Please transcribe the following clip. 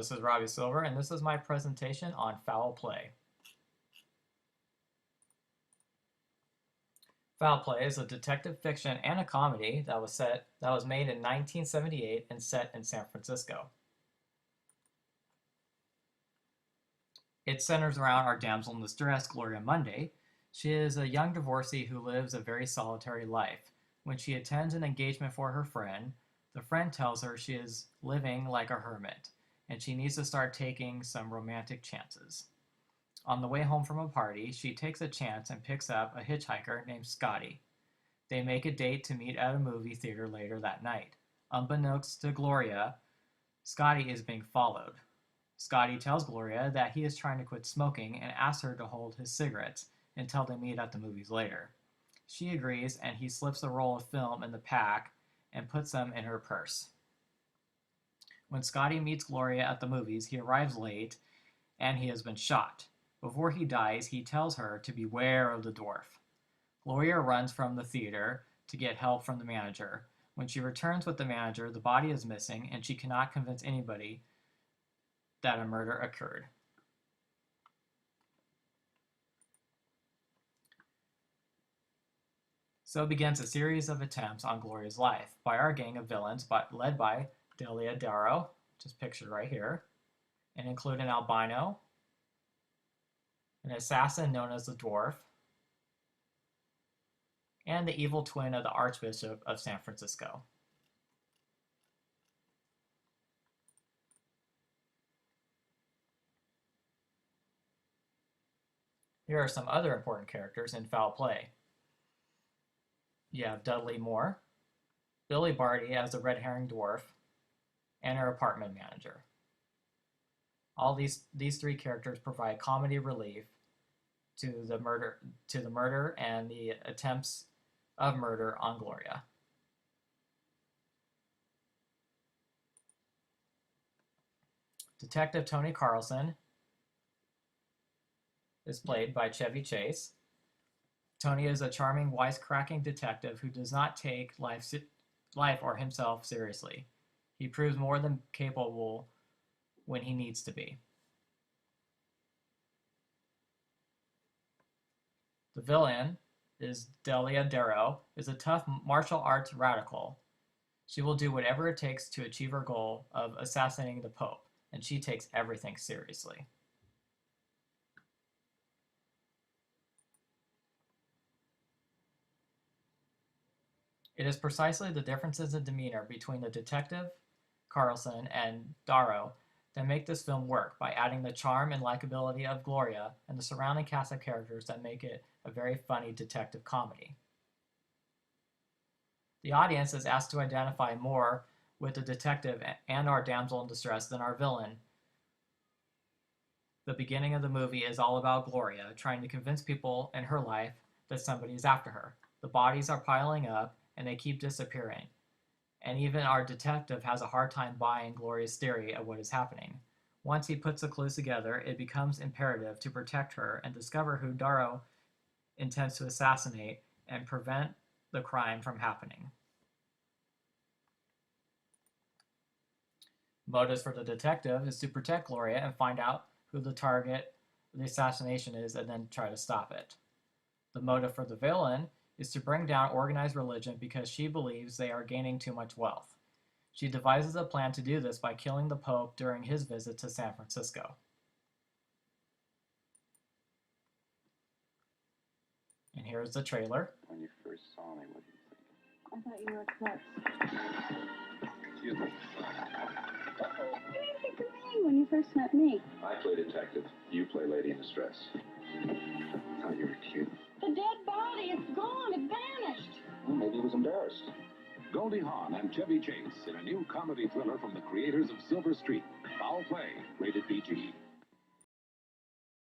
this is Robbie Silver, and this is my presentation on Foul Play. Foul Play is a detective fiction and a comedy that was made in 1978 and set in San Francisco. It centers around our damsel in distress, Gloria Munday. She is a young divorcee who lives a very solitary life. When she attends an engagement for her friend, the friend tells her she is living like a hermit, and she needs to start taking some romantic chances. On the way home from a party, she takes a chance and picks up a hitchhiker named Scotty. They make a date to meet at a movie theater later that night. Unbeknownst to Gloria, Scotty is being followed. Scotty tells Gloria that he is trying to quit smoking and asks her to hold his cigarettes until they meet at the movies later. She agrees, and he slips a roll of film in the pack and puts them in her purse. When Scotty meets Gloria at the movies, he arrives late and he has been shot. Before he dies, he tells her to beware of the dwarf. Gloria runs from the theater to get help from the manager. When she returns with the manager, the body is missing and she cannot convince anybody that a murder occurred. So begins a series of attempts on Gloria's life by our gang of villains, led by Delia Darrow, just pictured right here, and include an albino, an assassin known as the Dwarf, and the evil twin of the Archbishop of San Francisco. Here are some other important characters in Foul Play. You have Dudley Moore, Billy Barty as the red herring dwarf, and her apartment manager. All these three characters provide comedy relief to the murder and the attempts of murder on Gloria. Detective Tony Carlson is played by Chevy Chase. Tony is a charming, wisecracking detective who does not take life or himself seriously. He proves more than capable when he needs to be. The villain is Delia Darrow, is a tough martial arts radical. She will do whatever it takes to achieve her goal of assassinating the Pope, and she takes everything seriously. It is precisely the differences in demeanor between the detective, Carlson, and Darrow that make this film work by adding the charm and likability of Gloria and the surrounding cast of characters that make it a very funny detective comedy. The audience is asked to identify more with the detective and our damsel in distress than our villain. The beginning of the movie is all about Gloria trying to convince people in her life that somebody is after her. The bodies are piling up and they keep disappearing. And even our detective has a hard time buying Gloria's theory of what is happening. Once he puts the clues together, it becomes imperative to protect her and discover who Darrow intends to assassinate and prevent the crime from happening. Motives for the detective is to protect Gloria and find out who the target of the assassination is and then try to stop it. The motive for the villain is to bring down organized religion because she believes they are gaining too much wealth. She devises a plan to do this by killing the Pope during his visit to San Francisco. And here's the trailer. When you first saw me, what did you think? I thought you were a klutz. Excuse me. What do you think of me when you first met me? I play detective. You play lady in distress. Thought you were cute. The dead body, it's gone, it vanished. Well, maybe he was embarrassed. Goldie Hawn and Chevy Chase in a new comedy thriller from the creators of Silver Streak. Foul Play, rated PG.